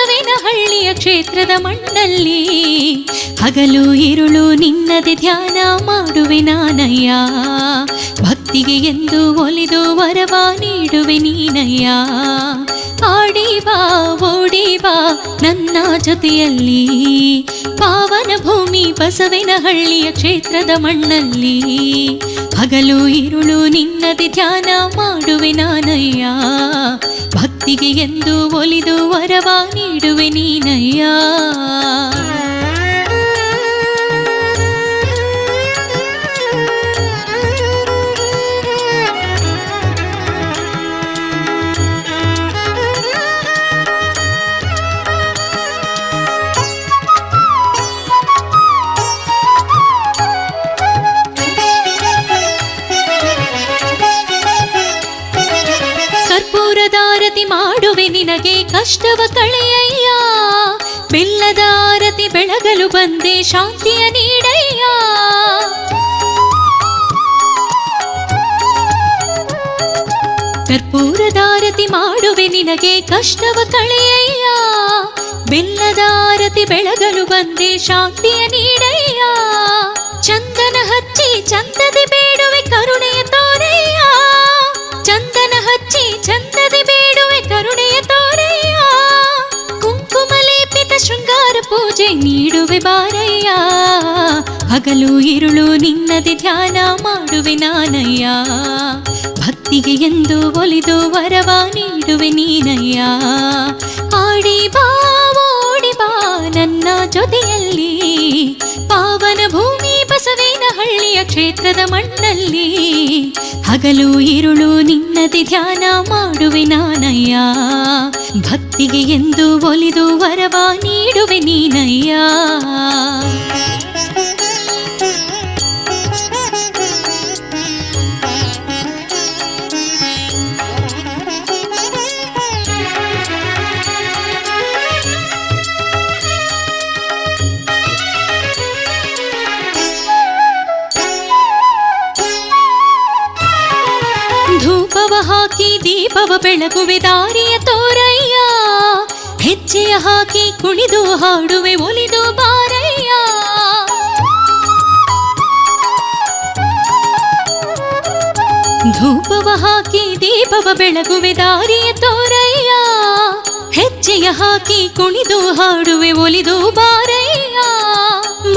ಬಸವೇನಹಳ್ಳಿಯ ಕ್ಷೇತ್ರದ ಮಣ್ಣಲ್ಲಿ ಹಗಲು ಇರುಳು ನಿನ್ನದೆ ಧ್ಯಾನ ಮಾಡುವೆ ನಾನಯ್ಯ. ಭಕ್ತಿಗೆ ಎಂದು ಒಲಿದು ವರವ ನೀಡುವೆ ನೀನಯ್ಯ. ಆಡಿ ಬಾ ಓಡಿ ಬಾ ನನ್ನ ಜೊತೆಯಲ್ಲಿ ಪಾವನ ಭೂಮಿ ಬಸವೇನಹಳ್ಳಿಯ ಕ್ಷೇತ್ರದ ಮಣ್ಣಲ್ಲಿ ಹಗಲು ಇರುಳು ನಿನ್ನದೆ ಧ್ಯಾನ ಮಾಡುವೆ ನಾನಯ್ಯ. ಭಕ್ತಿಗೆ ಎಂದು ಒಲಿದು ವರವ ನೀಡುವೆ ನೀನಯ್ಯ. ಕರ್ಪೂರದಾರತಿ ಮಾಡುವೆ ನಿನಗೆ ಕಷ್ಟವ ಕಳೆಯಯ್ಯ. ಬೆಲ್ಲದ ಆರತಿ ಬೆಳಗಲು ಬಂದೆ ಶಾಂತಿಯ ನೀಡಯ್ಯ. ಕರ್ಪೂರದಾರತಿ ಮಾಡುವೆ ನಿನಗೆ ಕಷ್ಟವ ಕಳೆಯಯ್ಯ. ಬೆಲ್ಲದ ಆರತಿ ಬೆಳಗಲು ಬಂದೆ ಶಾಂತಿಯ ನೀಡಯ್ಯ. ಚಂದನ ಹಚ್ಚಿ ಚಂದದಿ ಬೇಡುವೆ ಕರುಣೆಯ ತೋರಯ್ಯ. ಚಂದನ ಹಚ್ಚಿ ಚಂದದಿ ಬೇಡುವೆ ಕರುಣೆಯ ತೋರಯ್ಯ. ಕುಂಕುಮ ಲೇಪಿತ ಶೃಂಗಾರ ಪೂಜೆ ನೀಡುವೆ ಬಾರಯ್ಯ. ಹಗಲು ಇರುಳು ನಿನ್ನದೆ ಧ್ಯಾನ ಮಾಡುವೆ ನಾನಯ್ಯ. ಭಕ್ತಿಗೆ ಎಂದು ಒಲಿದು ವರವ ನೀಡುವೆ ನೀನಯ್ಯ. ಆಡಿ ಬಾ ಓಡಿ ಬಾ ನನ್ನ ಜೊತೆಯಲ್ಲಿ ಪಾವನ ಭೂಮಿ ಬಸವೇನಹಳ್ಳಿಯ ಕ್ಷೇತ್ರದ ಮಣ್ಣಲ್ಲಿ ಹಗಲು ಇರುಳು ನಿನ್ನದೆ ಧ್ಯಾನ ಮಾಡುವೆ ನಾನಯ್ಯ. ಭಕ್ತಿಗೆ ಎಂದು ಒಲಿದು ವರವ ನೀಡುವೆ ನೀನಯ್ಯ. ಧೂಪವ ಹಾಕಿ ದೀಪವ ಬೆಳಗುವೆ ದಾರಿಯ ತೋರಯ್ಯ. ಹೆಜ್ಜೆಯ ಹಾಕಿ ಕುಣಿದು ಹಾಡುವೆ ಒಲಿದು ಬಾರಯ್ಯ. ಧೂಪವ ಹಾಕಿ ದೀಪವ ಬೆಳಗುವೆ ದಾರಿಯ ತೋರಯ್ಯ. ಹೆಜ್ಜೆಯ ಹಾಕಿ ಕುಣಿದು ಹಾಡುವೆ ಒಲಿದು ಬಾರಯ್ಯ.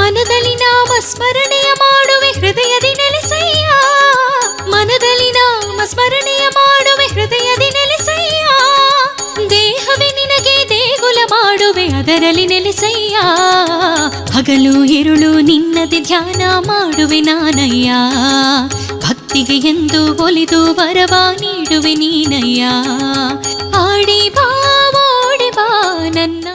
ಮನದಲ್ಲಿ ನಾಮ ಸ್ಮರಣೆಯ ಮಾಡುವೆ ಹೃದಯದಿ ನೆಲೆಸಯ್ಯ. ಮನದಲ್ಲಿ ನಾಮ ಸ್ಮರಣೆಯ ಮಾಡುವೆ ಹೃದಯದಿ ನೆಲೆಸಯ್ಯ. ದೇಹವೇ ನಿನಗೆ ದೇಗುಲ ಮಾಡುವೆ ಅದರಲ್ಲಿ ನೆಲೆಸಯ್ಯ. ಹಗಲು ಇರುಳು ನಿನ್ನದೆ ಧ್ಯಾನ ಮಾಡುವೆ ನಾನಯ್ಯ. ಭಕ್ತಿಗೆ ಎಂದು ಒಲಿದು ವರವ ನೀಡುವೆ ನೀನಯ್ಯ. ಆಡಿ ಬಾ ಓಡಿ ಬಾ ನನ್ನ